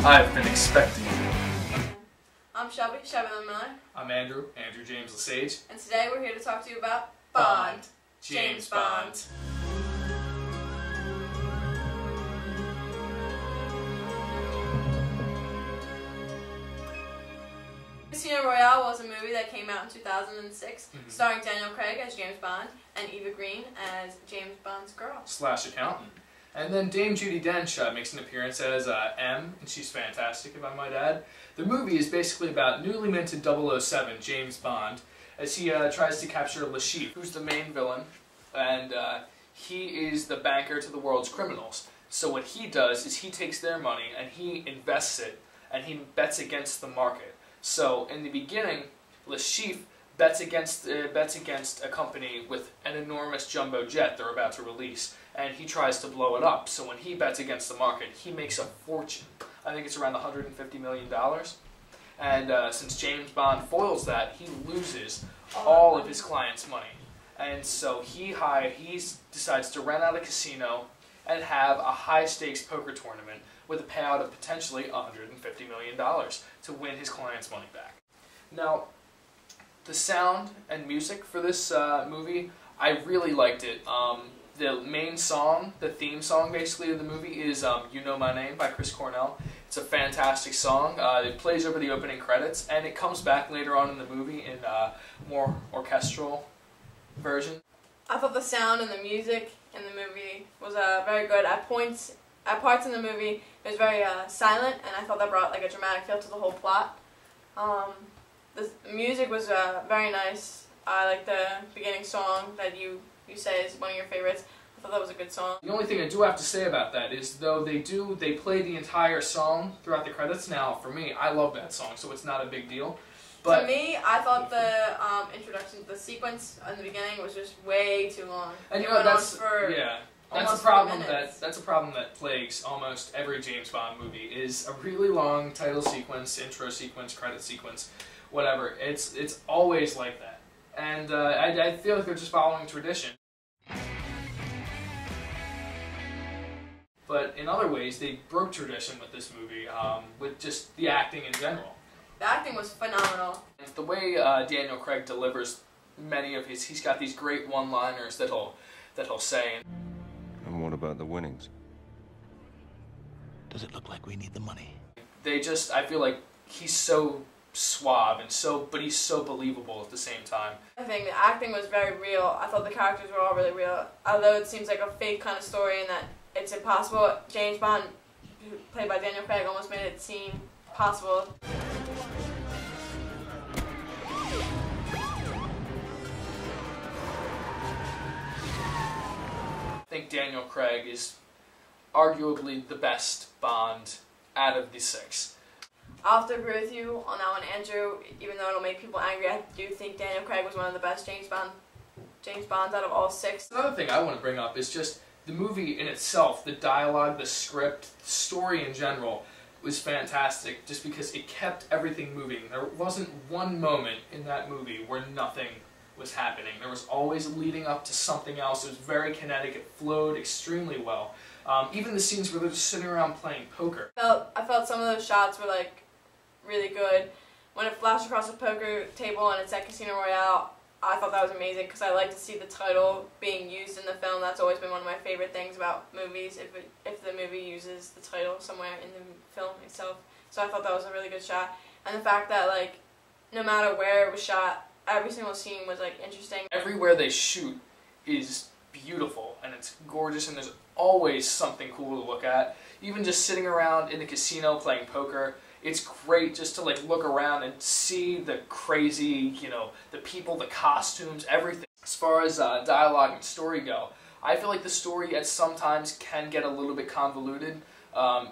I've been expecting you. I'm Shelby, Lynn Miller. I'm Andrew James LeSage. And today we're here to talk to you about Bond. James Bond. Royale was a movie that came out in 2006, starring Daniel Craig as James Bond and Eva Green as James Bond's girl. / accountant. And then Dame Judi Dench makes an appearance as M, and she's fantastic, if I might add. The movie is basically about newly minted 007, James Bond, as he tries to capture LeSage, who's the main villain, and he is the banker to the world's criminals. So what he does is he takes their money and he invests it, and he bets against the market. So in the beginning, LeSage bets against a company with an enormous jumbo jet they're about to release, and he tries to blow it up. So when he bets against the market, he makes a fortune. I think it's around $150 million. And since James Bond foils that, he loses all of his clients' money. And so he decides to rent out a casino and have a high-stakes poker tournament with a payout of potentially $150 million to win his clients' money back. Now, the sound and music for this movie, I really liked it. The main song, the theme song basically of the movie is You Know My Name by Chris Cornell. It's a fantastic song. It plays over the opening credits, and it comes back later on in the movie in a more orchestral version. I thought the sound and the music in the movie was very good. At parts in the movie, it was very silent, and I thought that brought like a dramatic feel to the whole plot. The music was very nice. I like the beginning song that you say is one of your favorites. I thought that was a good song. The only thing I do have to say about that is, though they play the entire song throughout the credits. Now, for me, I love that song, so it's not a big deal. But to me, I thought the introduction, the sequence in the beginning was just way too long. And you know, that's a problem that plagues almost every James Bond movie, is a really long title sequence, intro sequence, credit sequence, whatever. It's always like that. And I feel like they're just following tradition. But in other ways, they broke tradition with this movie, with just the acting in general. The acting was phenomenal. The way Daniel Craig delivers many of he's got these great one-liners that he'll say. And what about the winnings? Does it look like we need the money? I feel like he's so suave and but he's so believable at the same time. I think the acting was very real. I thought the characters were all really real. Although it seems like a fake kind of story and that it's impossible, James Bond, played by Daniel Craig, almost made it seem possible. I think Daniel Craig is arguably the best Bond out of the six. I'll have to agree with you on that one, Andrew. Even though it'll make people angry, I do think Daniel Craig was one of the best James Bonds out of all six. Another thing I want to bring up is just the movie in itself, the dialogue, the script, the story in general was fantastic just because it kept everything moving. There wasn't one moment in that movie where nothing was happening. There was always leading up to something else. It was very kinetic. It flowed extremely well. Even the scenes where they're just sitting around playing poker. I felt some of those shots were like really good. When it flashed across the poker table and it's at Casino Royale, I thought that was amazing because I like to see the title being used in the film. That's always been one of my favorite things about movies, if the movie uses the title somewhere in the film itself. So I thought that was a really good shot. And the fact that like no matter where it was shot, every single scene was like interesting. Everywhere they shoot is beautiful and it's gorgeous, and there's always something cool to look at. Even just sitting around in the casino playing poker, it's great just to like look around and see the crazy, the people, the costumes, everything. As far as dialogue and story go, I feel like the story at sometimes can get a little bit convoluted.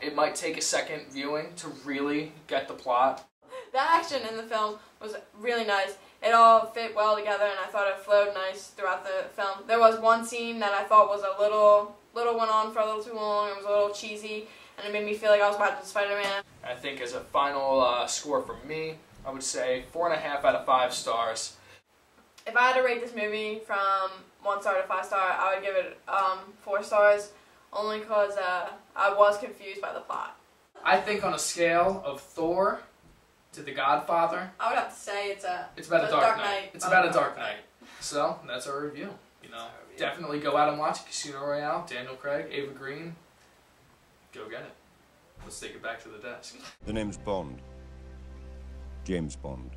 It might take a second viewing to really get the plot. The action in the film was really nice. It all fit well together, and I thought it flowed nice throughout the film. There was one scene that I thought was a little went on for a little too long. It was a little cheesy, and it made me feel like I was watching Spider-Man. I think as a final score for me, I would say 4.5 out of 5 stars. If I had to rate this movie from 1 star to 5 star, I would give it 4 stars, only because I was confused by the plot. I think on a scale of Thor to The Godfather, I would have to say it's about a Dark Knight. Knight. It's about a Dark Knight. So that's our review. You know, definitely go out and watch Casino Royale. Daniel Craig, Ava Green. Go get it. Let's take it back to the desk. The name's Bond. James Bond.